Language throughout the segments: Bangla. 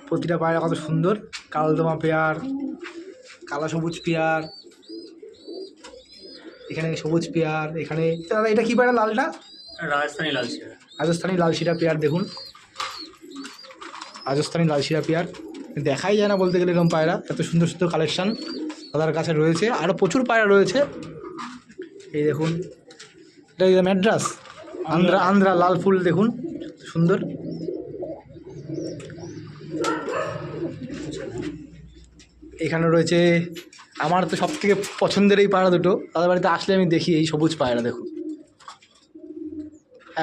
প্রতিটা পায়রা কত সুন্দর, কালদমা পেয়ার, কালো সবুজ পেয়ার, এখানে সবুজ পেয়ার, এখানে দাদা এটা কী পায়রা লালটা? রাজস্থানি লাল শিরা। রাজস্থানি লাল শিরা পেয়ার। দেখুন রাজস্থানি লাল শিরা পেয়ার, দেখাই যায় না বলতে গেলে এরকম পায়রা। এত সুন্দর সুন্দর কালেকশান দাদার কাছে রয়েছে, আরও প্রচুর পায়রা রয়েছে। এই দেখুন এটা ম্যাড্রাস, আন্ধ্রা আন্ধ্রা লাল ফুল দেখুন সুন্দর। এখানে রয়েছে আমার তো সব থেকে পছন্দের এই পায়রা দুটো, দাদার বাড়িতে আসলে আমি দেখি এই সবুজ পায়রা। দেখুন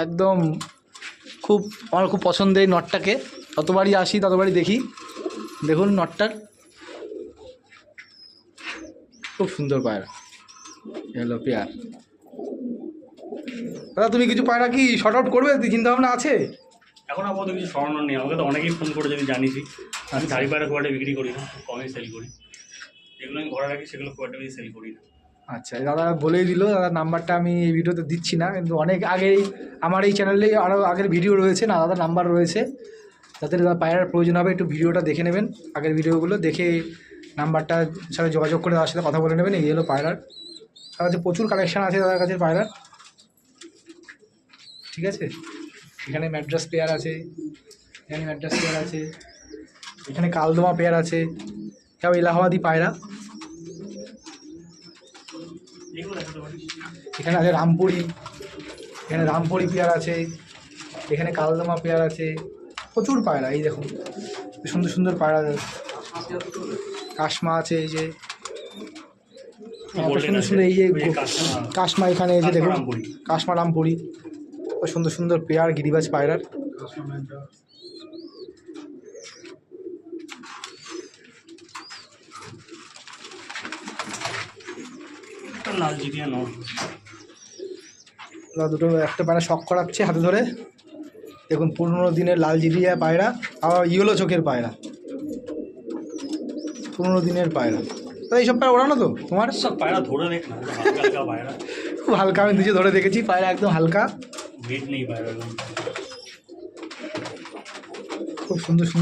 একদম খুব আমার খুব পছন্দের এই নটটাকে, যতবারই আসি ততবারই দেখি। দেখুন নটটার খুব সুন্দর পায়রা, হলো পেয়ার। দাদা তুমি কিছু পায়রা কি শর্ট আউট করবে, চিন্তা ভাবনা আছে? এখন আপাতত কিছু স্মরণ নেই, আমাকে তো অনেকেই ফোন করে যদি জানিসই। আমি ধাড়ি পায়রা খুব একটা বিক্রি করি না, খুব কমই সেল করি। যেগুলো আমি ঘরে রাখি সেগুলো খুব একটা বেশি সেল করি না। আচ্ছা দাদা বলেই দিল, দাদার নাম্বারটা আমি এই ভিডিওতে দিচ্ছি না, কিন্তু অনেক আগেই আমার এই চ্যানেলে আরও আগের ভিডিও রয়েছে না, দাদার নাম্বার রয়েছে। যাদের দাদা পায়রার প্রয়োজন হবে একটু ভিডিওটা দেখে নেবেন, আগের ভিডিওগুলো দেখে নাম্বারটার সাথে যোগাযোগ করে দাদার সাথে কথা বলে নেবেন। এই হলো পায়রার, তার কাছে প্রচুর কালেকশান আছে দাদার কাছে পায়রার, ঠিক আছে। এখানে ম্যাড্রাস পেয়ার আছে, এখানে ম্যাড্রাস পেয়ার আছে, এখানে কালদমা পেয়ার আছে, সব এলাহাবাদি পায়রা। এখানে আছে রামপুরি, এখানে রামপুরি পেয়ার আছে, এখানে কালদমা পেয়ার আছে, প্রচুর পায়রা। এই দেখুন সুন্দর সুন্দর পায়রা, কাশমা আছে, এই যে সুন্দর সুন্দর, এই যে কাশমা, এখানে এই যে দেখুন কাশমা রামপুরি, সুন্দর সুন্দর পেয়ার গিরিবাজ পায়রার। লাল জিরিয়া নর দুটো একটা পায়রা শখ করাচ্ছে হাতে ধরে। দেখুন পুরনো দিনের লাল জিরিয়া পায়রা, আবার ইয়েলো চোখের পায়রা, পুরনো দিনের পায়রা। তো এইসব পায়রা ওড়ানো তো তোমার? সব পায়রা ধরে দেখ না, হালকা হালকা পায়রা, খুব হালকা, আমি নিজে ধরে দেখেছি পায়রা একদম হালকা, ভেট নেই পায়রা, খুব সুন্দর সুন্দর।